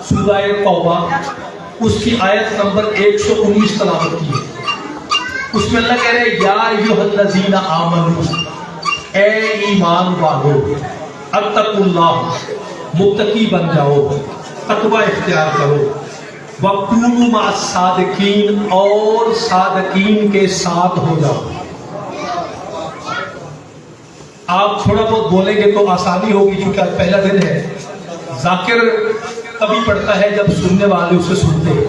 سورہ توبہ اس کی آیت نمبر 119 تلاوت کی ہے. اس میں اللہ کہہ رہے ہیں یا ایھا الذین آمنوا، اے ایمان والو، اتقوا اللہ، متقی بن جاؤ، تقوی اختیار کرو، وَكُونُوا مَعَ الصَّادِقِينَ، اور صادقین کے ساتھ ہو جاؤ. آپ تھوڑا بہت بولیں گے تو آسانی ہوگی کیونکہ آج پہلا دن ہے. ذاکر تبھی پڑھتا ہے جب سننے والے اسے سنتے ہیں.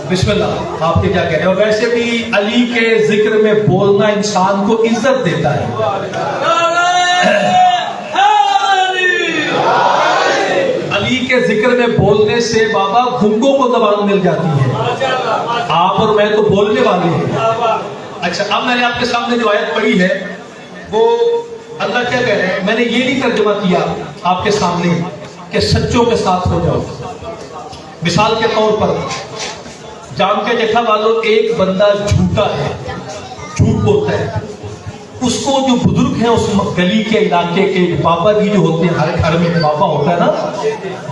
بسم اللہ. آپ کے کیا کہہ رہے ہیں؟ اور ویسے بھی علی کے ذکر میں بولنا انسان کو عزت دیتا ہے. علی کے ذکر میں بولنے سے بابا گنگوں کو زبان مل جاتی ہے. آپ اور میں تو بولنے والے ہیں. اچھا، اب میں نے آپ کے سامنے جو آیت پڑھی ہے وہ اللہ کیا کہہ رہے ہیں؟ میں نے یہ نہیں ترجمہ کیا آپ کے سامنے کہ سچوں کے ساتھ ہو جاؤ. مثال کے طور پر جام کے جٹھا والوں، ایک بندہ جھوٹا ہے، جھوٹ بولتا ہے. اس کو جو بزرگ ہیں اس گلی کے علاقے کے بابا جی جو ہوتے ہیں، ہر گھر میں بابا ہوتا ہے نا،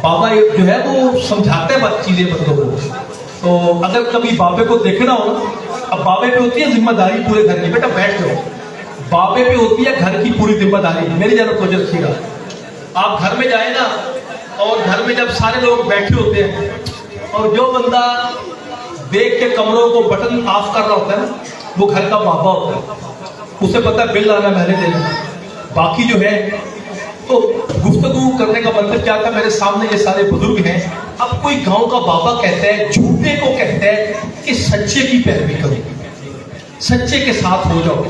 بابا جو ہے وہ سمجھاتے ہیں چیزیں بندوں کو. تو اگر کبھی بابے کو دیکھنا ہو نا، اب بابے پہ ہوتی ہے ذمہ داری پورے گھر کی، بیٹا بیٹھ جاؤ. بابے پہ ہوتی ہے گھر کی پوری ذمہ داری. میری جانب توجہ رکھیے گا. آپ گھر میں جائیں نا، اور گھر میں جب سارے لوگ بیٹھے ہوتے ہیں اور جو بندہ دیکھ کے کمروں کو بٹن آف کر رہا ہوتا ہے نا، وہ گھر کا بابا ہوتا ہے. اسے پتا ہے بل آنا میں نے دینا. باقی جو ہے تو گفتگو کرنے کا مطلب کیا تھا؟ میرے سامنے یہ سارے بزرگ ہیں. اب کوئی گاؤں کا بابا کہتا ہے، جھوٹے کو کہتا ہے کہ سچے کی پیروی کرو، سچے کے ساتھ ہو جاؤ.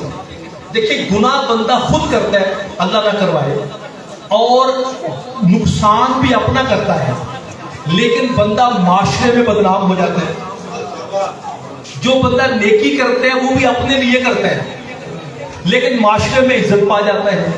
دیکھیے، گناہ بندہ خود کرتا ہے، اللہ نہ کروائے، اور نقصان بھی اپنا کرتا ہے، لیکن بندہ معاشرے میں بدنام ہو جاتا ہے. جو بندہ نیکی کرتا ہے وہ بھی اپنے لیے کرتا ہے، لیکن معاشرے میں عزت پا جاتا ہے.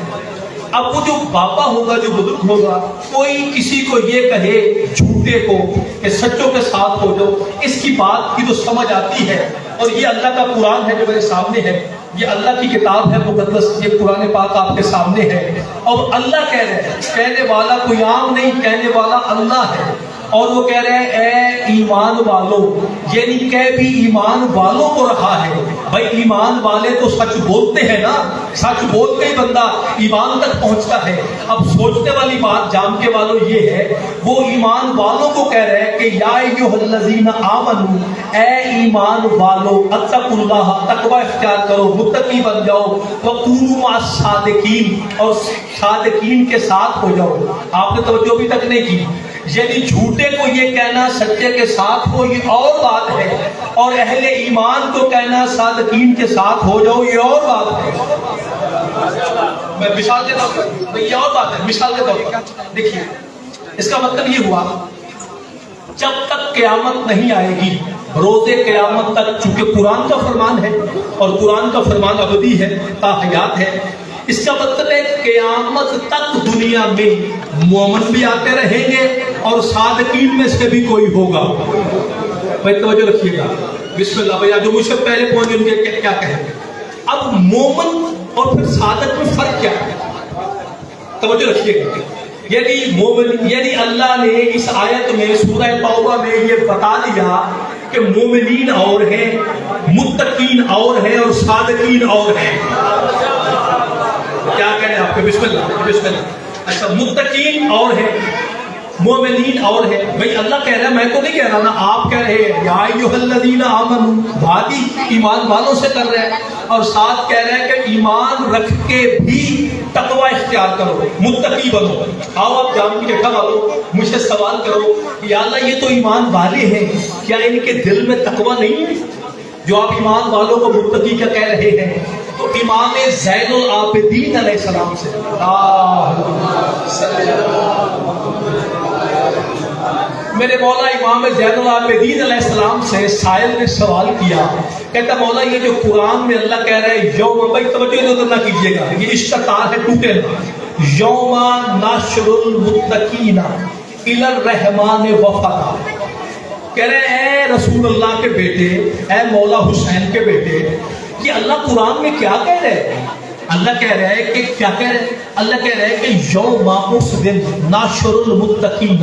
اب وہ جو بابا ہوگا، جو بزرگ ہوگا، کوئی کسی کو یہ کہے جھوٹے کو کہ سچوں کے ساتھ ہو جاؤ، اس کی بات کی تو سمجھ آتی ہے. اور یہ اللہ کا قرآن ہے جو میرے سامنے ہے، یہ اللہ کی کتاب ہے مقدس، یہ قرآن پاک آپ کے سامنے ہے. اور اللہ کہہ رہے ہیں، کہنے والا کوئی عام نہیں، کہنے والا اللہ ہے. اور وہ کہہ رہے ہیں اے ایمان والو، یعنی کہہ بھی ایمان والوں کو رہا ہے. بھائی ایمان والے تو سچ بولتے ہیں نا، سچ بولتے ہی بندہ ایمان تک پہنچتا ہے. اب سوچنے والی بات جام کے والوں یہ ہے، وہ ایمان والوں کو کہہ رہے ہیں کہ یا ایھا الذین آمنوا، اے ایمان والو، اتقوا اللہ، تقوی اختیار کرو، متقی بن جاؤ، وکونوا مع الصادقین، اور صادقین کے ساتھ ہو جاؤ. آپ نے توجہ بھی تک نہیں کی. یعنی جھوٹے کو یہ کہنا سچے کے ساتھ ہو یہ اور بات ہے، اور اہل ایمان کو کہنا صادقین کے ساتھ ہو جاؤ یہ اور بات ہے. میں مثال کے طور پر یہ اور بات ہے. مثال کے طور پر دیکھیے، اس کا مطلب یہ ہوا جب تک قیامت نہیں آئے گی، روز قیامت تک، چونکہ قرآن کا فرمان ہے اور قرآن کا فرمان ابدی ہے، تا حیات ہے. اس کا مطلب ہے قیامت تک دنیا میں مومن بھی آتے رہیں گے اور صادقین میں سے بھی کوئی ہوگا. بھائی توجہ رکھیے گا. بسم اللہ. بھائی جو مجھ سے پہلے پہنچ ان کے کیا کہیں گے؟ اب مومن اور پھر صادق میں فرق کیا ہے؟ توجہ رکھیے گا. یعنی مومن، یعنی اللہ نے اس آیت میں سورہ توبہ میں یہ بتا دیا کہ مومنین اور ہیں، متقین اور ہیں، اور صادقین اور ہیں. کیا کہنے آپ کے؟ بسم اللہ. بسم اللہ. اچھا، متقین اور ہیں، مومنین اور ہیں. بھئی اللہ کہہ رہا ہے، میں تو نہیں کہہ رہا نا، آپ کہہ رہے ہیں یا ایھا الذین آمنوا، بات ہی ایمان والوں سے کر رہے ہیں، اور ساتھ کہہ رہے ہیں کہ ایمان رکھ کے بھی تقوی اختیار کرو، متقی بنو. آؤ آپ جام کی جٹھا والو، مجھ سے سوال کرو یا اللہ یہ تو ایمان والے ہیں، کیا ان کے دل میں تقوی نہیں ہے جو آپ ایمان والوں کو متقی کیا کہہ رہے ہیں؟ تو امام زین العابدین علیہ السلام سے میرے مولا امام زین العابدین علیہ السلام سے سائل نے سوال کیا، کہتا مولا یہ جو قرآن میں اللہ کہہ رہے ہیں یوم، بھائی توجہ ادھر نہ کیجیے گا، یہ عشق کا تار ہے، ٹوٹے نا. یوم نحشر المتقین الی الرحمن وفدا. کہہ رہے ہیں اے رسول اللہ کے بیٹے، اے مولا حسین کے بیٹے، کہ اللہ قرآن میں کیا کہہ رہے ہیں؟ اللہ کہہ رہے ہیں کہ کیا کہہ رہے ہیں؟ اللہ کہہ رہے ہیں کہ یوم، اس دن، ناشر المتقین،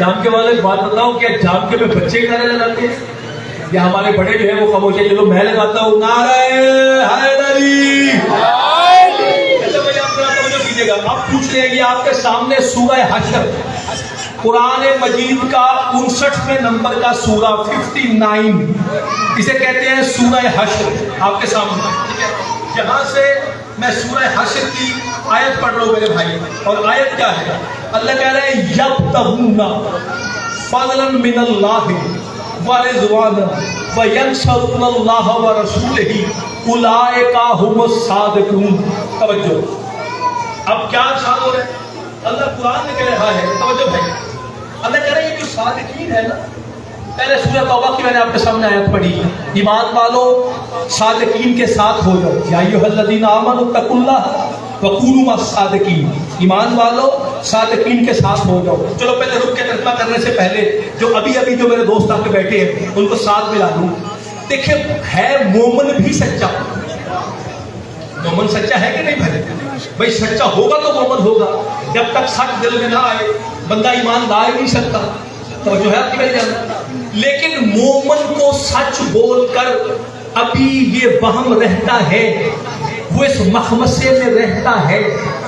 جام کے والے بات بتاؤں کیا جام کے میں بچے گانے لگاتے ہیں یا ہمارے بڑے جو ہیں وہ خاموش ہیں؟ چلو میں لگاتا ہوں نعرہ حیدری. اچھا بھائی آپ ذرا توجہ کیجیے گا. آپ پوچھ رہے ہیں یہ آپ کے سامنے سورہ حشر قرآن مجید کا 59ویں نمبر کا سورہ 59 اسے کہتے ہیں سورہ حشر آپ کے سامنے. یہاں سے میں سورہ حشر کی آیت پڑھ رہا ہوں میرے بھائی. اور آیت کیا ہے؟ اللہ کہہ رہے ہیں یبتغون فضلا من اللہ ورضوانا وینصرون اللہ ورسولہ اولئک هم الصادقون. توجہ اب کیا ارشاد ہو رہا ہے؟ اللہ قرآن میں کہہ رہا ہے توجہ بھائی. اللہ کہہ رہا ہے یہ جو صادقین ہے نا، پہلے سورہ توبہ کی میں نے آپ کے سامنے آیت پڑھی. ایمان والو صادقین کے ساتھ ہو جاؤ. یا ایھا الذین آمنوا اتقوا اللہ وکونوا مع الصادقین. ایمان والو صادقین کے ساتھ ہو جاؤ. چلو پہلے رک کے ترجمہ کرنے سے پہلے جو ابھی جو میرے دوست آ کے بیٹھے ہیں ان کو ساتھ ملا دوں. دیکھیں ہے مومن بھی سچا. مومن سچا ہے کہ نہیں بھائی؟ بھائی سچا ہوگا تو مومن ہوگا. جب تک سچ دل میں نہ آئے بندہ ایمان لا ہی نہیں سکتا. تو جو ہے آپ کی میری جان. لیکن مومن کو سچ بول کر ابھی یہ وہم رہتا ہے، وہ اس مخمصے میں رہتا ہے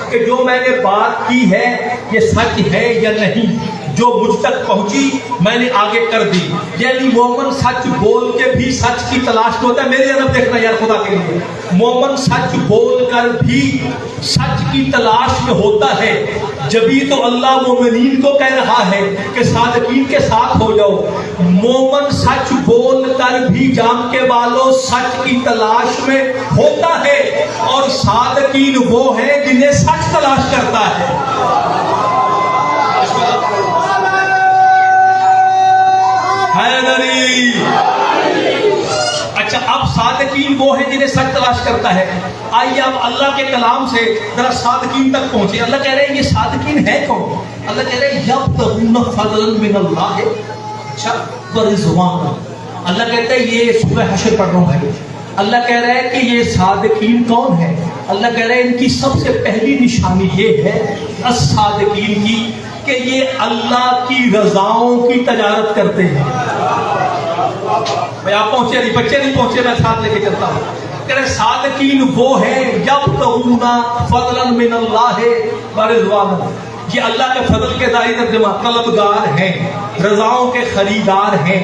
کہ جو میں نے بات کی ہے یہ سچ ہے یا نہیں. جو مجھ تک پہنچی میں نے آگے کر دی. یعنی مومن سچ بول کے بھی سچ کی تلاش میں ہوتا ہے. میری طرف دیکھنا یار خدا کے لیے. مومن سچ بول کر بھی سچ کی تلاش میں ہوتا ہے. جبھی تو اللہ مومنین کو کہہ رہا ہے کہ صادقین کے ساتھ ہو جاؤ. مومن سچ بول کر بھی جام کے والوں سچ کی تلاش میں ہوتا ہے. اور صادقین وہ ہیں جنہیں سچ تلاش کرتا ہے. حیدری. اچھا اب صادقین وہ ہیں جنہیں سچ تلاش کرتا ہے. آئیے اب اللہ کے کلام سے ذرا صادقین تک پہنچے. اللہ کہہ رہے ہیں یہ صادقین ہے کون؟ اللہ کہہ رہے ہیں یبتغون فضلا من اللہ اچھا ورضوانا. اللہ کہتا ہے یہ سورہ حشر پڑھ رہا ہوں بھائی. اللہ کہہ رہا ہے کہ یہ صادقین کون ہے؟ اللہ کہہ رہے ہیں ان کی سب سے پہلی نشانی یہ ہے الصادقین کی کہ یہ اللہ کی رضاؤں کی تجارت کرتے ہیں. میں آپ پہنچے نہیں، بچے نہیں پہنچے، میں ساتھ لے کے چلتا ہوں. کہ صادقین وہ ہیں یبتغون فضلا من اللہ ورضوانا. یہ اللہ کے فضل کے ظاہر ترجمہ طلبگار ہیں، رضاؤں کے خریدار ہیں.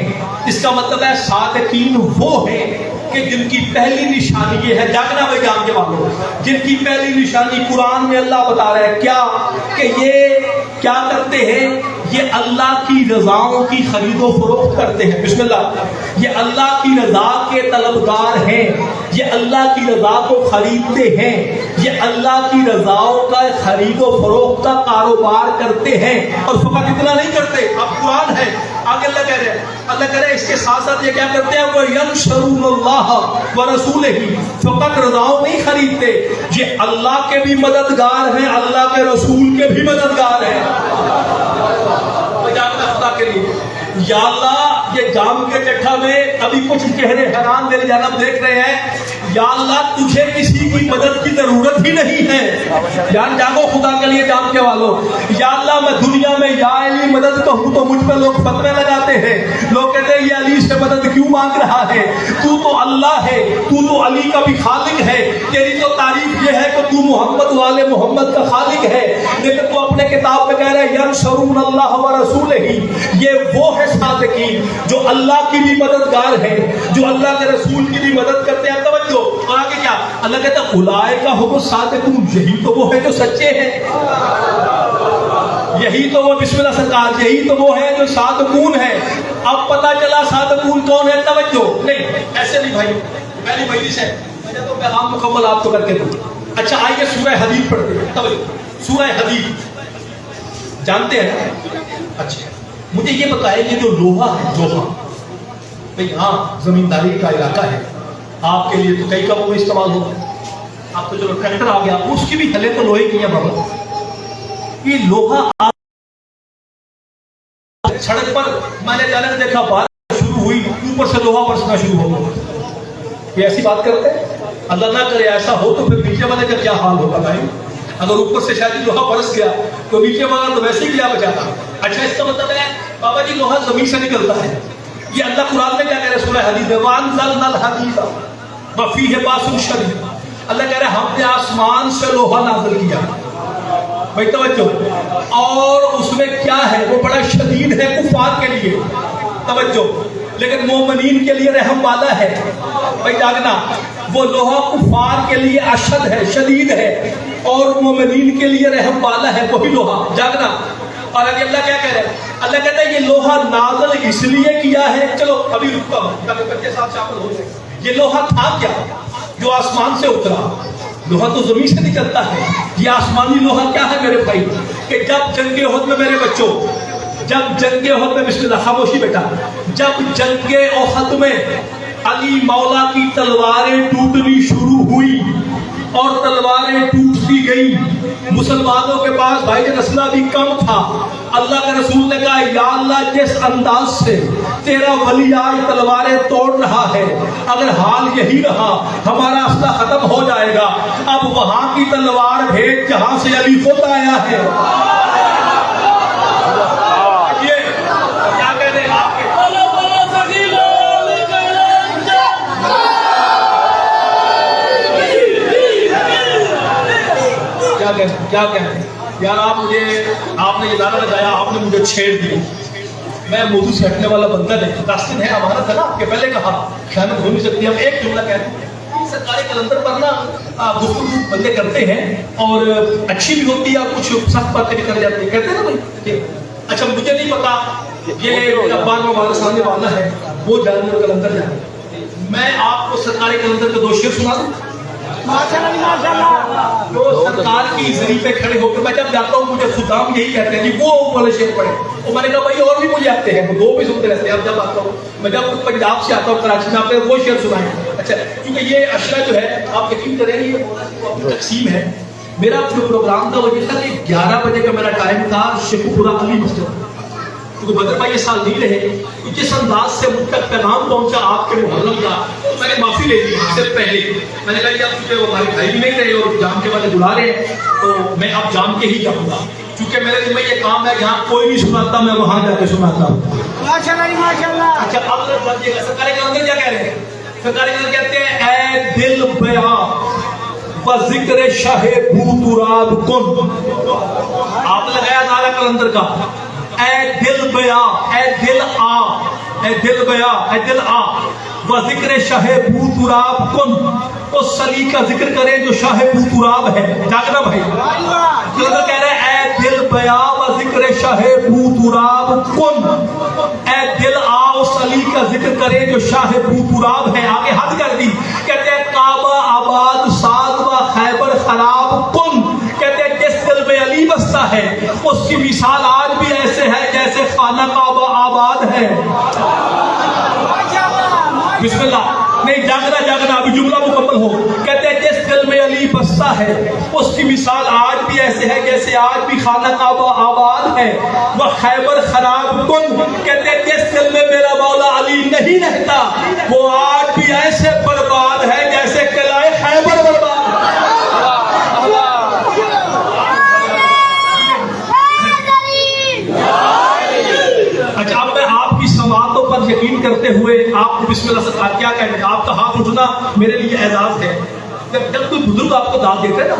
اس کا مطلب ہے صادقین وہ ہیں کہ جن کی پہلی نشانی یہ ہے. جاگنا بھائی جان کے والوں، جن کی پہلی نشانی قرآن میں اللہ بتا رہا ہے کیا کہ یہ کیا کرتے ہیں؟ یہ اللہ کی رضاؤں کی خرید و فروخت کرتے ہیں. بسم اللہ. یہ اللہ کی رضا کے طلبگار ہیں، یہ اللہ کی رضا کو خریدتے ہیں، یہ اللہ کی رضاؤں کا خرید و فروخت کا کاروبار کرتے ہیں. اور فقط اتنا نہیں کرتے، اب قرآن ہے آگے اللہ کہہ رہے ہیں. اللہ کہہ رہے ہیں اس کے ساتھ ساتھ یہ کیا کرتے ہیں؟ وہ ینصرون اللہ ورسولہ. فقط رضاؤں نہیں خریدتے، یہ اللہ کے بھی مددگار ہیں، اللہ کے رسول کے بھی مددگار ہیں. خدا کے لیے یا اللہ یہ جام کے چٹھا میں ابھی کچھ چہرے حیران میری جانب دیکھ رہے ہیں. یا اللہ تجھے کسی کی مدد کی ضرورت ہی نہیں ہے. جان جاگو خدا کے لیے جام کے والوں. یا اللہ میں دنیا میں یا علی مدد کہوں تو مجھ پہ لوگ فتوے لگاتے ہیں. لوگ کہتے ہیں یہ علی سے مدد کیوں مانگ رہا ہے؟ تو اللہ ہے، تو علی کا بھی خالق ہے. تیری تو تعریف یہ ہے کہ تو محمد والے محمد کا خالق ہے. لیکن تو اپنے کتاب میں کہہ رہے ہیں ینصرون اللہ ورسولہ. یہ وہ ہے صادقین جو اللہ کی بھی مددگار ہیں، جو اللہ کے رسول کی بھی مدد کرتے ہیں. توجہ. اور آگے کیا اللہ کہتا ہے اولئک هم الصادقون. یہی تو وہ ہے جو سچے ہیں، یہی تو وہ بسم اللہ سرکار، یہی تو وہ ہے جو صادقون ہے. اب پتہ چلا صادقون کون ہے. توجہ. نہیں ایسے نہیں بھائی، پہلی مجلس ہے مجھے تو پیغام مکمل آپ کو کر کے دوں. اچھا آئیے سورہ حدید پڑھتے ہیں. توجہ. سورہ حدید جانتے ہیں؟ اچھا مجھے یہ بتائیں یہ جو لوہا ہے، لوہا بھائی ہاں زمینداری کا علاقہ ہے، آپ کے لیے تو کئی کا وہ استعمال ہوتا ہے. آپ کو چلو ٹریکٹر آ گیا، اس کی بھی ہلے تو لوہے کی ہیں بابا. یہ لوہا سڑک پر میں نے جانے دیکھا بارش شروع ہوئی، اوپر سے لوہا برسنا شروع ہو گیا. یہ ایسی بات کرتے ہیں؟ اللہ نہ کرے ایسا ہو تو پھر نیچے والے کا کیا حال ہوگا بھائی. اگر اوپر سے شاید لوہا برس گیا تو نیچے والا تو ویسے ہی کیا بچاتا. اچھا اس کا مطلب ہے بابا جی لوہا زمین سے نکلتا ہے. یہ اللہ قرآن میں کیا کہہ رہا ہے سورہ حدید میں وَأَنزَلْنَا الْحَدِيدَ وَفِيهِ بَأْسٌ شَدِيدٌ. اللہ کہہ رہا ہے ہم نے آسمان سے لوہا نازل کیا. بھائی توجہ, اور اس میں کیا ہے وہ بڑا شدید ہے کفار کے لیے. توجہ, لیکن مومنین کے لیے رحم والا ہے. بھائی جاگنا, وہ لوہا کفار کے لیے اشد ہے, شدید ہے, اور مومنین کے لیے رحم والا ہے وہی لوہا. جاگنا. اور ابھی اللہ کیا کہہ رہا ہے؟ اللہ کہتا ہے یہ لوہا نازل اس لیے کیا ہے. چلو ابھی رکتا ہوں تاکہ بچے ساتھ شامل ہو جائیں. یہ لوہا تھا کیا جو آسمان سے اترا؟ لوہا تو زمین سے نکلتا ہے. یہ آسمانی لوہا کیا ہے میرے بھائی؟ کہ جب جنگ احد میں میرے بچوں, جب جنگ احد میں, بسم اللہ خاموشی بیٹا, جب جنگ احد میں علی مولا کی تلواریں ٹوٹنی شروع ہوئی اور تلواریں ٹوٹتی گئی, مسلمانوں کے پاس بھائی جان اسلحہ بھی کم تھا. اللہ کے رسول نے کہا یا اللہ جس انداز سے تیرا ولی آج تلواریں توڑ رہا ہے, اگر حال یہی رہا ہمارا اسلحہ ختم ہو جائے گا. اب وہاں کی تلوار بھیج جہاں سے علی خود آیا ہے. یہ کیا کہہ رہے ہیں آپ کے کیا کہنا یار؟ آپ نے یہ نعرہ لگایا, آپ نے مجھے چھیڑ دیا. میں موضوع سے ہٹنے والا بندہ نہیں. 10 دن ہے ہمارا تھا نا, آپ کے پہلے کہا خیانت ہو نہیں سکتی. ہم ایک جملہ کہتے ہیں سرکاری کلندر پر نا گفتگو بندے کرتے ہیں اور اچھی بھی ہوتی ہے, کچھ سخت باتیں بھی کر جاتے ہیں, کہتے ہیں نا بھائی. اچھا مجھے نہیں پتا یہ اخبار میں ہمارے سامنے والا ہے وہ جانور کلندر جانے. میں آپ کو سرکاری کلندر کے 2 شعر سنا دوں. تو سرکار کی زری پہ کھڑے ہو کر میں جب جاتا ہوں مجھے خدام یہی کہتے ہیں کہ وہ والے شعر پڑھے. اور میں نے کہا بھائی اور بھی مجھے آتے ہیں, وہ 2 بھی سنتے رہتے ہیں. اب جب آتا ہوں میں, جب پنجاب سے آتا ہوں کراچی میں, آپ نے وہ شعر سنائے. اچھا کیونکہ یہ اشرا جو ہے آپ یقین کریں گے یہ تقسیم ہے. میرا جو پروگرام تھا وہ یہ تھا کہ 11 بجے کا میرا ٹائم تھا شیخو پورہ علی مسجد. کیونکہ بدر بھائی یہ سال نہیں رہے, جس انداز سے مجھ تک پیغام پہنچا آپ کے محرم کا, میں نے معافی لے لی اس سے پہلے. میں نے کہا کہ اب چونکہ وہ ہمارے بھائی بھی نہیں رہے اور جام کے والے بلا رہے ہیں تو میں اب جام کے ہی جاؤں گا, کیونکہ میرے دل میں یہ کام ہے جہاں کوئی نہیں سناتا میں وہاں جا کے سناتا ہوں. اچھا اب سرکاری کلندر کیا کہہ رہے ہیں؟ سرکاری کلندر کہتے ہیں اے دل بیاں و ذکر شاہ بو تراب کن. آپ لگایا نعرہ کلندر کا اے دل بیا, اے دل آ, اے دل بیا, اے دل آ و ذکر شاہ بو تراب کن. اس علی کا ذکر کریں جو شاہ بو تراب ہے. جاگنا بھائی, کلندر کہہ رہے ہیں اے دل بیا و ذکر شاہ بو تراب کن. اے دل آ اس علی کا ذکر کریں جو شاہ بو تراب ہے. آگے حد کر دی, کہتے ہیں کعبہ آباد ساد و خیبر خراب کن. کہتے ہیں جس دل میں علی بستا ہے اس کی مثال آج بھی ایسے ہے جیسے خانہ کعبہ آباد ہے. بسم اللہ. نہیں جاگنا جاگنا, ابھی جملہ مکمل ہو. کہتے ہیں جس دل میں علی بستا ہے اس کی مثال آج بھی ایسے ہے جیسے آج بھی خانہ کعبہ آباد ہے. وہ خیبر خراب کن. کہتے ہیں جس دل میں میرا مولا علی نہیں رہتا وہ آج بھی ایسے برباد ہے جیسے قلعہ خیبر برباد. اچھا اب میں آپ کی سماعتوں پر یقین کرتے ہوئے آپ کو بسم اللہ سے کیا کہتے ہیں, آپ کا ہاتھ اٹھنا میرے لیے اعزاز ہے. جب کوئی بزرگ آپ کو داد دیتا ہے نا,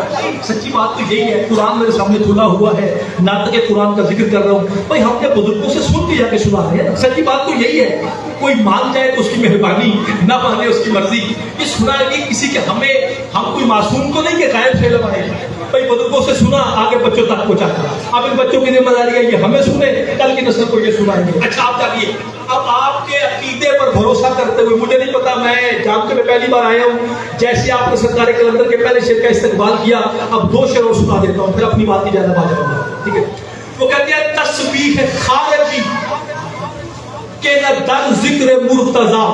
سچی بات تو یہی ہے. قرآن میرے سامنے کھلا ہوا ہے, ناطق قرآن کا ذکر کر رہا ہوں. بھائی ہم نے بزرگوں سے سن کے جا کے سنا رہے ہیں. سچی بات تو یہی ہے. کوئی مان جائے تو اس کی مہربانی, نہ مانے اس کی مرضی. یہ سنا ہے کسی کے ہم کوئی معصوم تو نہیں کہ غائب سے لمائے. بھائی بزرگوں سے سنا آگے بچوں تک پہنچاتا. اب ان بچوں کی ذمہ داری ہے یہ ہمیں سنے, کل کی نسل کو یہ سنائیں گے. اچھا آپ جانیے, اب آپ کے عقیدے پر بھروسہ کرتے ہوئے, مجھے نہیں پتا, میں جام کے میں پہلی بار آیا ہوں, جیسے آپ نے سرکاری کلندر کے پہلے شعر کا استقبال کیا, اب 2 شعر اور سنا دیتا ہوں, پھر اپنی بات کی جانب آ جاؤں گا. ٹھیک ہے. وہ کہتے ہیں تسبیح خالقی کہ نہ در ذکر مرتضی.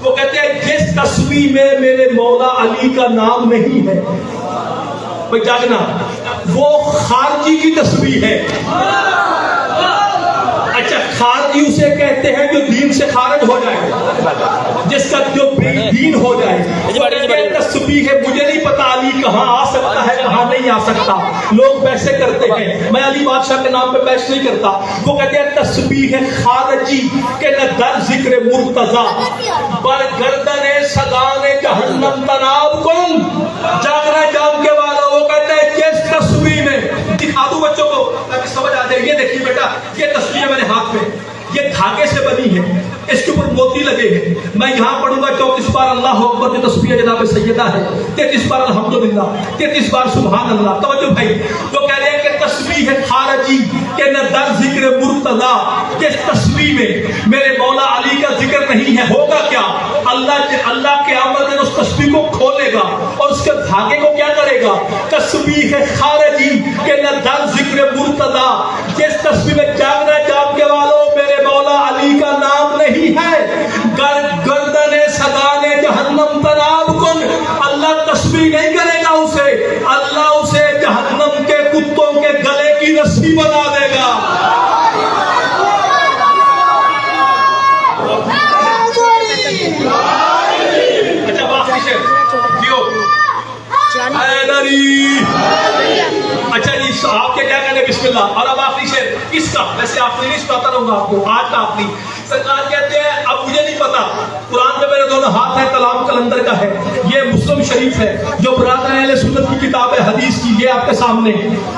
وہ کہتے ہیں جس تسبیح میں میرے مولا علی کا نام نہیں ہے. بھائی جاگنا, وہ خارجی کی تسبیح ہے. اچھا خارجی اسے کہتے ہیں جو دین سے خارج ہو جائے, جس کا جو بے دین ہو جائے. تسبیح ہے, مجھے نہیں پتا علی کہاں آ سکتا ہے کہاں نہیں نہیں آ سکتا. لوگ بحثیں کرتے ہیں, میں علی بادشاہ کے نام پہ بحث نہیں کرتا. وہ کہتے ہیں تسبیح خارجی کہ نہ در ذکر مرتضی پر گردن سگان جہنم تناب کن. جاگنا جام کے والا وہ کہتے ہیں جس تسبیح میں, دکھا دوں بچوں کو تاکہ سمجھ آ جائے. یہ دیکھیے بیٹا, یہ تسبیح ہے میرے ہاتھ میں, یہ دھاگے سے بنی ہے, اس کے اوپر موتی لگے ہیں. میں یہاں پڑھوں گا 34 بار اللہ اکبر جو تسبیح جناب سیدہ ہے, 33 بار الحمدللہ, 33 بار سبحان اللہ. توجہ بھائی, وہ کہہ رہے ہیں کہ تسبیح خارجی کہ نہ در ذکر مرتضی, جس تسبیح میں میرے مولا علی کا ذکر نہیں ہے. ہوگا کیا, اللہ کے قیامت میں اس تسبیح کو کھولے گا اور اس کے دھاگے کو کیا کرے گا. تسبیح خارجی کہ نہ در ذکر مرتضی, جس تسبیح میں جاگنا جام کے والوں میرے مولا علی کا نام نہیں ہے. گردن سگان جہنم تناب کن, اللہ تسبیح نہیں کرے گا اسے, اللہ اسے جہنم کے کتوں کے گلے کی رسی بنا دے گا. اچھا باقی سے جیو اچھا جی, آپ کے کیا کہنے بسم اللہ. اور اب آخری شعر کس کا, ویسے آخری نہیں سناتا رہوں گا آپ کو, آج کا آخری. سرکار کہتے ہیں اب مجھے نہیں پتا, قرآن میں میرے دونوں ہاتھ ہے, کلام کلندر کا ہے, یہ مسلم شریف ہے جو برادر اہل سنت کی کتاب ہے حدیث کی, یہ آپ کے سامنے.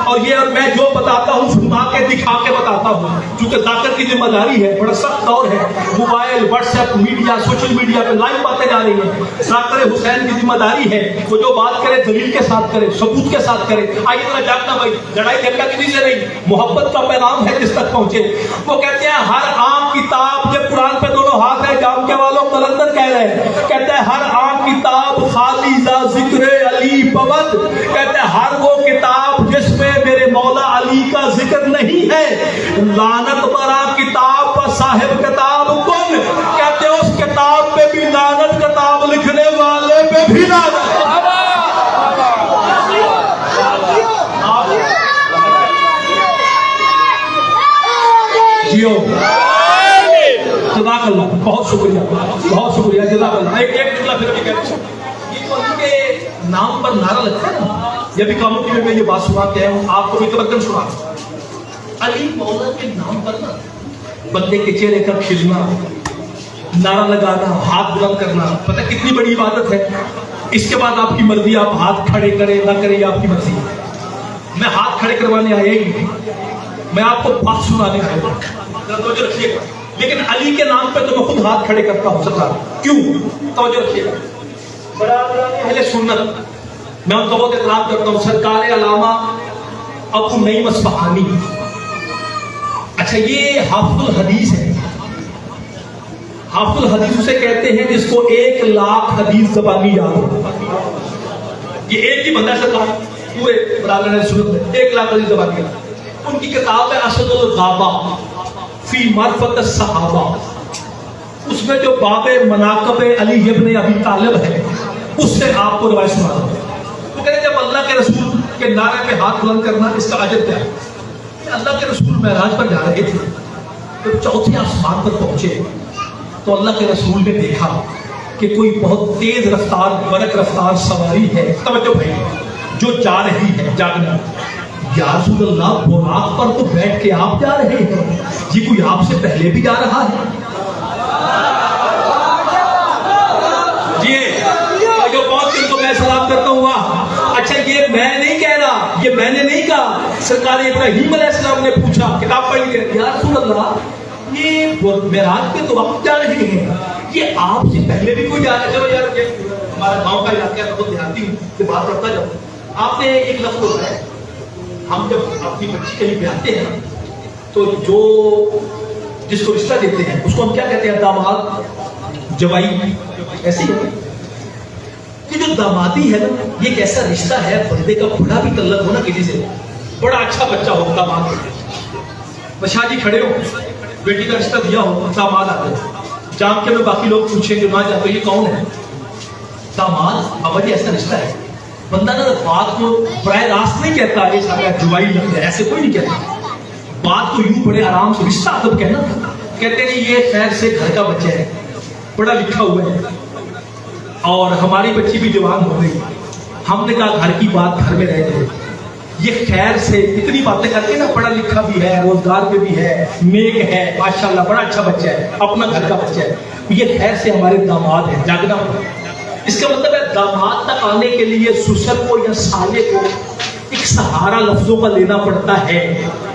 اور یہ اور میں جو بتاتا ہوں سنا کے دکھا کے بتاتا ہوں, کیونکہ ذاکر کی ذمہ داری ہے, بڑا سخت دور ہے, mobile what's app media social media پہ لائیو باتیں جا رہی ہیں. ذاکر حسین کی ذمہ داری ہے, وہ جو بات کرے دلیل کے ساتھ کرے, ثبوت کے ساتھ کرے. آئیے ذرا جاگنا بھائی, لڑائی جھگڑا کسی سے نہیں, محبت کا پیغام ہے جس تک پہنچے. وہ کہتے ہیں ہر عام کتاب, جب قرآن پہ دونوں ہاتھ ہے, جام کے والوں کلندر کہہ رہے ہیں, کہتے ہیں ہر عام کتاب خالی ذا ذکر علی پود, کہتے ہیں ہر وہ کتاب جس میں میرے مولا علی کا ذکر نہیں ہے. لعنت برا کتاب پر صاحب کتاب کن, کہتے ہیں اس کتاب پہ بھی لعنت, کتاب لکھنے والے پہ بھی لعنت. جیو جزاک اللہ, بہت شکریہ, بہت شکریہ, جزاک اللہ. ایک ٹکڑا پھر بھی کہتے ہیں, یہ تو ان کے نام پر نعرہ لگتا ہے نا. یہ بھی کاموں کی میں یہ بات سنا کے ہوں, آپ کو بھی تبدل سنا. علی مولا کے نام پر نا بندے کے چہرے کا کھلنا, نعرہ لگانا, ہاتھ بلند کرنا, پتہ کتنی بڑی عبادت ہے. اس کے بعد آپ کی مرضی, آپ ہاتھ کھڑے کریں نہ کریں, یہ آپ کی مرضی. میں ہاتھ کھڑے کروانے آیا ہی نہیں, میں آپ کو بات سنانے آیا ہوں, توجہ رکھیے گا. لیکن علی کے نام پہ تو میں خود ہاتھ کھڑے کرتا ہوں سرکار. کیوں, توجہ رکھیے گا. بڑا اہل سنت, میں ان کا بہت احترام کرتا ہوں. سرکار علامہ ابو نعیم اصفہانی, اچھا یہ حافظ الحدیث ہے. حافظ الحدیث اسے کہتے ہیں جس کو 1,00,000 حدیث زبانی یاد ہو. یہ ایک ہی بندہ سرکار پورے برادران سنت میں 1,00,000 حدیث زبانی یاد. ان کی کتاب ہے اسد الغابہ فی معرفت الصحابہ, اس میں جو باب مناقب علی ابن ابی طالب ہے اس سے آپ کو روایت سنا دوں. وہ کہتے ہیں جب اللہ کے رسول کے نعرے پہ ہاتھ بلند کرنا, اس کا اجر کیا ہے. اللہ کے رسول معراج پر جا رہے تھے, جب چوتھے آسمان پر پہنچے تو اللہ کے رسول نے دیکھا کہ کوئی بہت تیز رفتار, برق رفتار سواری ہے, توجہ بھائی, جو جا رہی ہے. جاگنا, یا رسول اللہ براق پر تو بیٹھ کے آپ جا رہے ہیں, یہ کوئی آپ سے پہلے بھی جا رہا ہے. جی جو بہت دن کو میں سلام کرتا ہوں. اچھا یہ میں نہیں کہہ رہا, یہ میں نے نہیں کہا, سرکار ابراہیم علیہ السلام نے پوچھا کتاب پڑھ کے, یا رسول اللہ یہ معراج پہ تو آپ جا رہے ہیں, یہ آپ سے پہلے بھی کوئی جا رہا ہے. چلو یار یہ ہمارا گاؤں کا علاقہ ہے, بہت دیہاتی ہوں, یہ بات کرتا جاؤں. آپ نے ایک لفظ ہوتا ہے, ہم جب اپنی بچی کہیں پہ آتے ہیں تو جو جس کو رشتہ دیتے ہیں اس کو ہم کیا کہتے ہیں, داماد, جوائی, ایسے ہی. یہ جو دامادی ہے نا, یہ ایک ایسا رشتہ ہے, بندے کا بڑا بھی تعلق ہو نا کسی سے, بڑا اچھا بچہ ہو داماد. بشاہ جی کھڑے ہو, بیٹی کا رشتہ دیا ہو, داماد آتے جام کے میں باقی لوگ پوچھیں کہ ماں جاتے یہ کون ہے, داماد. ابا جی ایسا رشتہ ہے. بندہ نا بات کو براہ راست نہیں کہتا یہ سارا جوائی لگتا ہے, ایسے کوئی نہیں کہتا. بات کو یوں بڑے آرام سے رشتہ ادب کہنا, کہتے ہیں یہ خیر سے گھر کا بچہ ہے, پڑھا لکھا ہوا ہے, اور ہماری بچی بھی جوان ہو گئی. ہم نے کہا گھر کی بات گھر میں رہ جائے, یہ خیر سے اتنی باتیں کر کے نا، پڑھا لکھا بھی ہے، روزگار پہ بھی ہے، نیک ہے، ماشاءاللہ بڑا اچھا بچہ ہے، اپنا گھر کا بچہ ہے، یہ خیر سے ہمارے داماد ہیں، جاگنا ہوگا۔ اس کا مطلب ہے داماد تک آنے کے لیے سسر کو یا سالے کو ایک سہارا لفظوں کا لینا پڑتا ہے،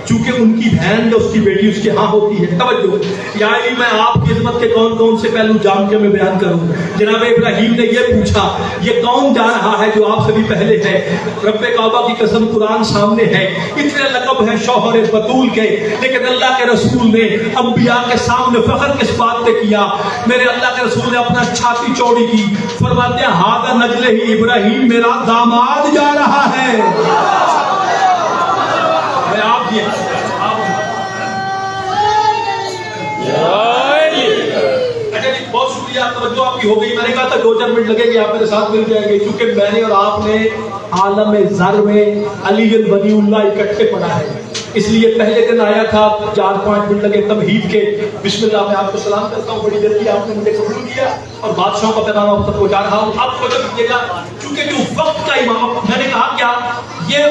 چونکہ ان کی بہن یا اس کی بیٹی اس کے ہاں ہوتی ہے۔ توجہ، یعنی میں آپ کی عظمت کے کون کون سے پہلو جان کے میں بیان کروں۔ جناب ابراہیم نے یہ پوچھا، یہ کون جا رہا ہے جو آپ سے بھی پہلے ہے؟ رب کعبہ کی قسم قرآن سامنے ہے، اتنے لقب ہیں شوہر بطول کے، لیکن اللہ کے رسول نے انبیاء کے سامنے فخر کس بات پہ کیا؟ میرے اللہ کے رسول نے اپنا چھاتی چوڑی کی، فرماتے ہیں ہذا نجلہ ہی ابراہیم، میرا داماد جا رہا ہے۔ بہت شکریہ، توجہ آپ کی ہو گئی۔ میں نے کہا تھا 2-4 منٹ لگے گے، آپ میرے ساتھ مل جائیں گے، کیونکہ میں نے اور آپ نے عالم ذر میں علی ولی اللہ اکٹھے پڑھا ہے، اس لیے پہلے دن آیا تھا 4-5 منٹ لگے تمہید کے۔ بسم اللہ، میں آپ کو سلام کرتا ہوں، بڑی دیر کی آپ نے مجھے قبول کیا اور بادشاہوں کا پیغام آپ تک پہنچا رہا ہوں۔ آپ کو دیکھیے گا، چونکہ جو وقت کا امام، میں نے کہا کیا یہ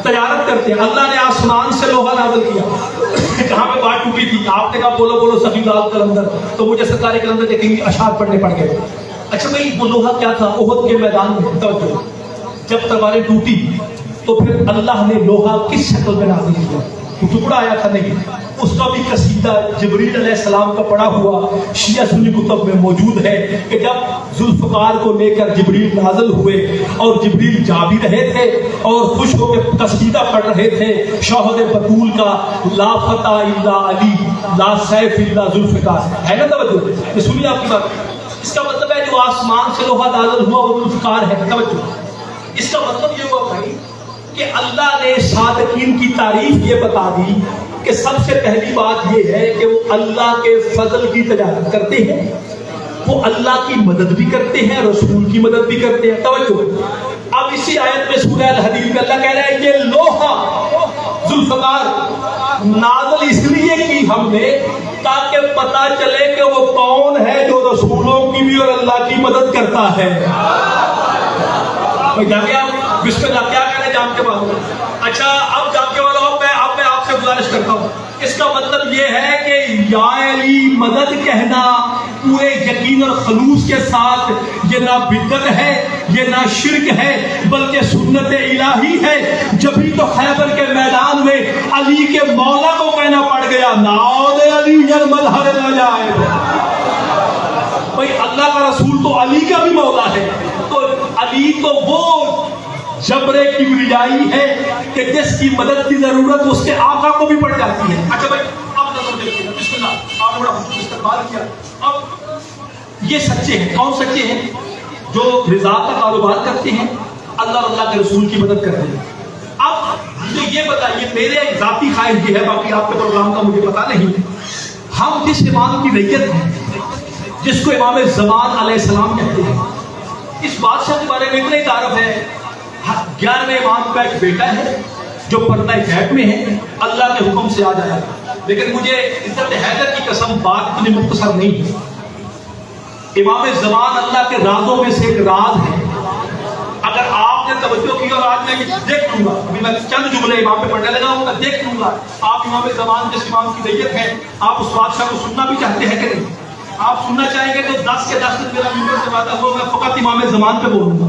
تجارت کرتے ہیں، اللہ نے آسمان سے لوہا نازل کیا، کہاں پہ بات ٹوٹی تھی، آپ نے کہا بولو بولو سفید آل کلندر، تو مجھے سرکاری کلندر کے 3 اشعار پڑھنے پڑ گئے۔ اچھا بھائی، وہ لوہا کیا تھا؟ احد کے میدان میں توجہ، جب تلواریں ٹوٹی تو پھر اللہ نے لوہا کس شکل میں نازل کیا؟ ٹکڑا آیا تھا نہیں، اس کا بھی قصیدہ جبریل علیہ السلام کا پڑھا ہوا شیعہ سنی کتب میں موجود ہے کہ جب ذوالفقار کو لے کر جبریل نازل ہوئے اور جبریل جا بھی رہے تھے اور خوش ہو کے قصیدہ پڑھ رہے تھے شوہر بطول کا، لا فتح الا علی لا سیف الا ذوالفقار، ہے نا توجہ؟ یہ سنیے آپ کی بات، اس کا مطلب ہے جو آسمان سے لوہا نازل ہوا وہ ذوالفقار ہے۔ توجہ، اس کا مطلب یہ ہوا بھائی کہ اللہ نے صادقین کی تعریف یہ بتا دی کہ سب سے پہلی بات یہ ہے کہ وہ اللہ کے فضل کی تجارت کرتے ہیں، وہ اللہ کی مدد بھی کرتے ہیں، رسول کی مدد بھی کرتے ہیں۔ توجہ، اب اسی آیت میں سورہ الحدید میں اللہ کہہ رہا ہے یہ لوہا ذوالفقار نازل اس لیے کی ہم نے تاکہ پتہ چلے کہ وہ کون ہے جو رسولوں کی بھی اور اللہ کی مدد کرتا ہے۔ بسم اللہ، کیا کہنے جام کے والوں؟ اچھا، اب جام کے والوں میں آپ سے گزارش کرتا ہوں، اس کا مطلب یہ ہے کہ یا علی مدد کہنا پورے یقین اور خلوص کے ساتھ یہ نہ بدعت ہے، یہ نہ شرک ہے، بلکہ سنت الہی ہے۔ جبھی تو خیبر کے میدان میں علی کے مولا کو کہنا پڑ گیا نعوذ علی یرمل ہر نہ جائے۔ بھائی اللہ کا رسول تو علی کا بھی مولا ہے، تو علی تو وہ جبر کبریائی ہے کہ جس کی مدد کی ضرورت اس کے آقا کو بھی پڑ جاتی ہے۔ اچھا بھائی، اب نظر دیکھیے، بسم اللہ، آپ بڑا استقبال کیا۔ اب یہ سچے ہیں، کون سچے ہیں؟ جو رضا کا کاروبار کرتے ہیں، اللہ اور اللہ کے رسول کی مدد کرتے ہیں۔ اب تو یہ بتائیے، میرے ذاتی خواہش یہ ہے، باقی آپ کے پروگرام کا مجھے پتا نہیں، ہم جس امام کی ریت ہیں، جس کو امام زمان علیہ السلام کہتے ہیں، اس بادشاہ کے بارے میں اتنا ہی تعارف ہے، 11ویں امام کا ایک بیٹا ہے جو پردہ غیب میں ہے، اللہ کے حکم سے آ جایا، لیکن مجھے عزت حیدر کی قسم بات اتنی مختصر نہیں ہے۔ امام زمان اللہ کے رازوں میں سے ایک راز ہے، اگر آپ نے توجہ کی اور آج میں دیکھ لوں گا، ابھی میں چند جملے امام پہ پڑھنے لگا ہوں گا، دیکھ لوں گا آپ امام زمان جس امام کی ریت ہے، آپ اس بادشاہ کو سننا بھی چاہتے ہیں کہ نہیں؟ آپ سننا چاہیں گے تو 10 کے 10 دن میرا ممبر سے وعدہ ہو، میں فقط امام زمان پہ بولوں گا،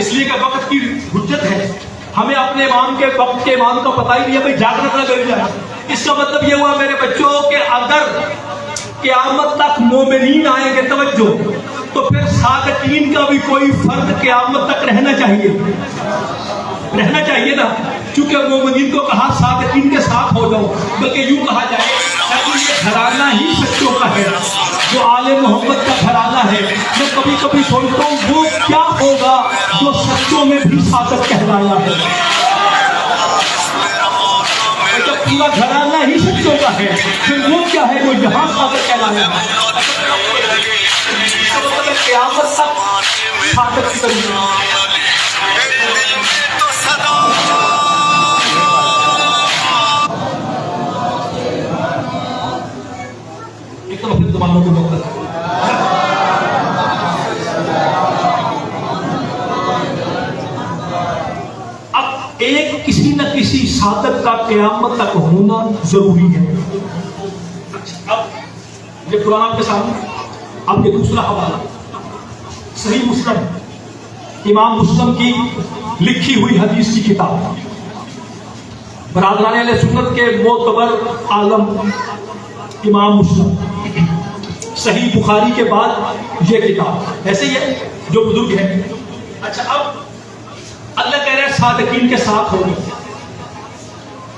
اس لیے کہ وقت کی حجت ہے، ہمیں اپنے امام کے وقت کے امام کا پتہ ہی نہیں ہے، بھائی جاگرت نہ کر جائے۔ اس کا مطلب یہ ہوا میرے بچوں کہ اگر قیامت تک مومنین آئیں گے، توجہ، تو پھر صادقین کا بھی کوئی فرد قیامت تک رہنا چاہیے نا، کیونکہ مومنین کو کہا صادقین کے ساتھ ہو جاؤ، بلکہ یوں کہا جائے یہ گھرانہ ہی سچوں کا ہے، جو آل محمد کا گھرانہ ہے۔ میں کبھی کبھی سوچتا ہوں وہ کیا ہوگا جو سچوں میں بھی صادق کہلایا ہے، جب پورا گھرانہ ہی سچوں کا ہے، پھر وہ کیا ہے جو یہاں صادق کہلایا ہے؟ قیامت تک صادق کی طرح زمانوں کو مقدس۔ اب ایک کسی نہ کسی صادق کا قیامت تک ہونا ضروری ہے. اب یہ قرآن کے سامنے اب یہ دوسرا حوالہ صحیح مسلم، امام مسلم کی لکھی ہوئی حدیث کی کتاب، برادران اہل سنت کے معتبر عالم امام مسلم، صحیح بخاری کے بعد یہ کتاب، ایسے ہی ہے جو بزرگ ہے. اچھا اب اللہ کہہ رہے ہیں صادقین کے ساتھ ہوگی.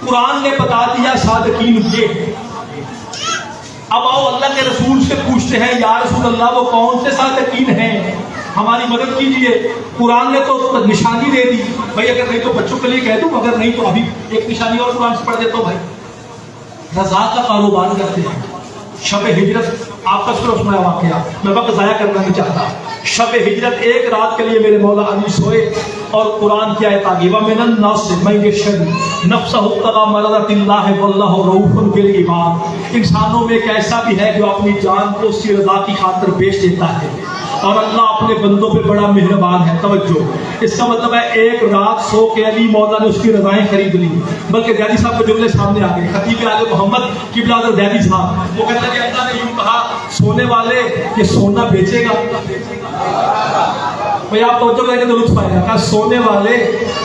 قرآن نے بتا دیا صادقین یہ. اب آؤ اللہ کے رسول سے پوچھتے ہیں یا رسول اللہ وہ کون سے صادقین ہیں، ہماری مدد کیجیے. قرآن نے تو نشانی دے دی، بھائی اگر نہیں تو بچوں کے لیے کہہ دوں، اگر نہیں تو ابھی ایک نشانی اور قرآن سے پڑھ دیتا ہوں. بھائی رضا کا کاروبار کرتے ہیں. شب ہجرت آپ کا سنا واقعہ، میں وقت ضائع کرنا نہیں چاہتا. شب ہجرت ایک رات کے لیے میرے مولا علی سوئے اور قرآن کی آیت آگئی وَمِنَ النَّاسِ مَن يَشْرِي نَفْسَهُ ابْتِغَاءَ مَرْضَاتِ اللَّهِ وَاللَّهُ رَءُوفٌ بِالْعِبَادِ. انسانوں میں ایک ایسا بھی ہے جو اپنی جان کو اس کی رضا کی خاطر بیچ دیتا ہے، اور اللہ اپنے بندوں پہ بڑا مہربان ہے. توجہ، اس کا مطلب ہے ایک رات سو کے علی مولا نے اس کی رضائیں خرید لی. بلکہ دیادی صاحب کے جملے سامنے آ گئے. خطیب اعظم محمد قبلہ حضرت دیادی صاحب وہ کہتے ہیں کہ اللہ نے یوں کہا سونے والے یہ سونا بیچے گا. بھائی آپ توجہ کریں گے تو لطف آئے گا. کہا سونے والے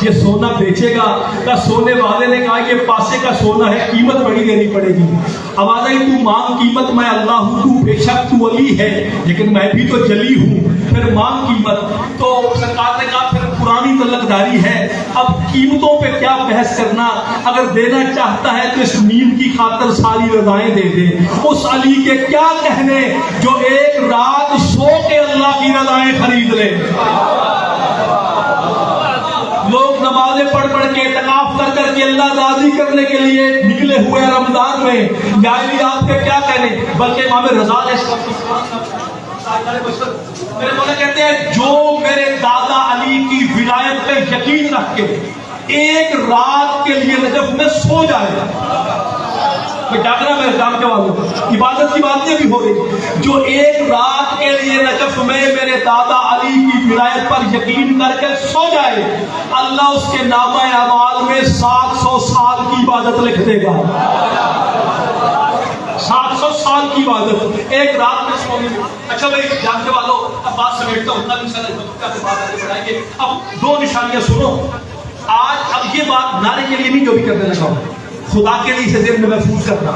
یہ سونا بیچے گا. کہا سونے والے نے کہا یہ پاسے کا سونا ہے، قیمت بڑی دینی پڑے گی. آواز آئی تو مانگ قیمت، میں اللہ ہوں، تو بے شک تو علی ہے لیکن میں بھی تو جلی ہوں، پھر مانگ قیمت. تو سرکار نے کہا پھر پرانی تلقداری ہے، اب قیمتوں پہ کیا بحث کرنا، اگر دینا چاہتا ہے تو اس نیند کی خاطر ساری رضائیں دے دے. اس علی کے کیا کہنے جو ایک رات سو کے اللہ کی رضائیں خرید لے. لوگ نمازیں پڑھ پڑھ کے اعتکاف کر کر کے اللہ راضی کرنے کے لیے نکلے ہوئے رمضان میں، جاہلی آپ کے کیا کہنے. بلکہ امام رضا میرے مولا کہتے ہیں جو میرے دادا علی کی ولایت پہ یقین رکھ کے ایک رات کے لیے نجف میں سو جائے، میں ڈاکرا میرے کام کے والوں عبادت کی بات نہیں بھی ہو رہی، جو ایک رات کے لیے نجف میں میرے دادا علی کی ولایت پر یقین کر کے سو جائے، اللہ اس کے نامہ اعمال میں 700 سال کی عبادت لکھ دے گا. 700 سال کی عبادت ایک رات میں سونے میں. اچھا بھائی جاننے والوں اب بات سمیٹتا ہوں، بڑھائیں گے. اب دو نشانیاں سنو. آج اب یہ بات نعرے کے لیے نہیں جو بھی کرنے لگا ہوں، خدا کے لیے اسے ذہن میں محفوظ کرنا.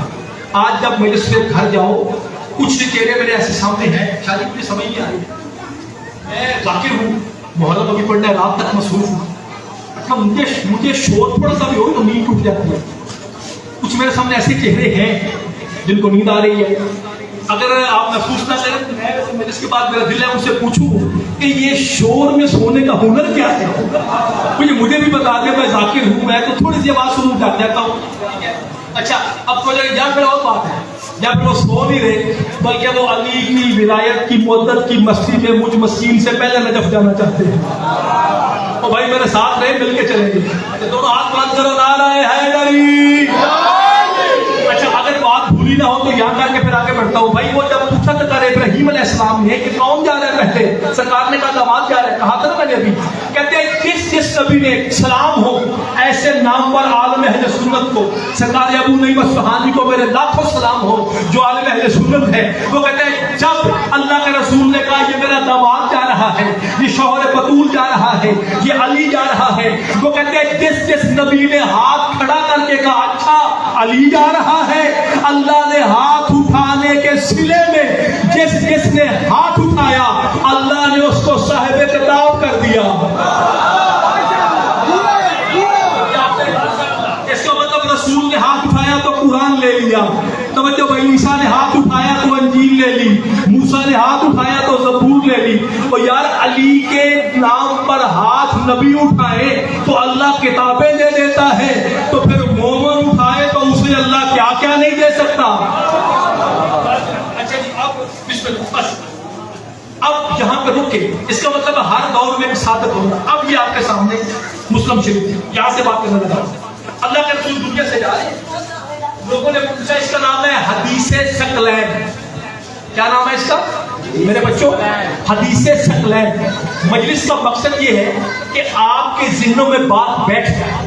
آج جب مجلس سے گھر جاؤ کچھ چہرے میرے ایسے سامنے ہیں، شاید مجھے سمجھ نہیں آ رہی، میں ذاکر ہوں، محرم ابھی پڑھنا ہے، رات تک مصروف ہوں. اچھا مجھے شور تھوڑا سا بھی ہو تو نیند ٹوٹ جاتی ہے. کچھ میرے سامنے ایسے چہرے ہیں جن کو نیند آ رہی ہے. اگر آپ محفوظ نہ کریں میں اس کے بعد میرا دل ہے ان سے پوچھوں کہ یہ شور میں سونے کا ہنر کیا ہے، مجھے بھی بتا دیں. میں ذاکر ہوں، میں تو تھوڑی سی آواز سنوں جاگ جاتا ہوں. اچھا اب تو یا پھر اور بات ہے، یا پھر وہ سو نہیں رہے بلکہ وہ علی کی ولایت کی مدت کی مستی میں مجھ مسکین سے پہلے نجف جانا چاہتے ہیں. اور بھائی میرے ساتھ رہے، مل کے چلیں گے. دونوں ہاتھ بلند کرو، نعرہ حیدری. اچھا اگر بات بھولی نہ ہو تو یہاں کر کے پھر آگے بڑھتا ہوں. بھائی وہ جب پوچھا تھا ابراہیم علیہ السلام نے کہ کون جا رہا ہے پہلے، سرکار نے کہا داماد جا رہا ہے. کہا تھا نا میں نے ابھی، کہتے ہیں جس نبی نے سلام ہو ایسے نام پر عالم اہل سنت کو، سرکار ابو نعیم اصفہانی کو میرے لاکھوں سلام ہو جو عالم اہل سنت ہے. وہ کہتے ہیں جب اللہ کے رسول نے کہا یہ میرا داماد جا رہا ہے، یہ شوہر بطول جا رہا ہے، یہ علی جا رہا ہے، وہ کہتے ہیں جس نبی نے ہاتھ کھڑا کر کے کہا اچھا علی جا رہا ہے، اللہ نے ہاتھ اٹھانے کے سلے میں جس نے ہاتھ اٹھایا اللہ نے اس کو صاحب کتاب کر دیا. اس کا مطلب رسول نے ہاتھ اٹھایا تو قرآن لے لیا. توجہ بھائی، عیسیٰ نے ہاتھ اٹھایا تو انجیل لے لی، موسیٰ نے ہاتھ اٹھایا تو زبور لے لی. اور یار علی کے نام پر ہاتھ نبی اٹھائے تو اللہ کتابیں دے دیتا ہے، تو پھر مومن اٹھائے تو اسے اللہ کیا کیا نہیں دے سکتا. اچھا جی اب بسم اللہ، بس اب یہاں پہ رکے. اس کا مطلب ہر دور میں صادق ہونا. اب یہ آپ کے سامنے مسلم شریف یہاں سے بات کرنے لگا. اللہ کے رسول دنیا سے جا رہے ہیں، لوگوں نے پوچھا اس کا نام ہے حدیث ثقلین. کیا نام ہے اس کا میرے بچوں؟ حدیث ثقلین. مجلس کا مقصد یہ ہے کہ آپ کے ذہنوں میں بات بیٹھ جائے.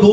2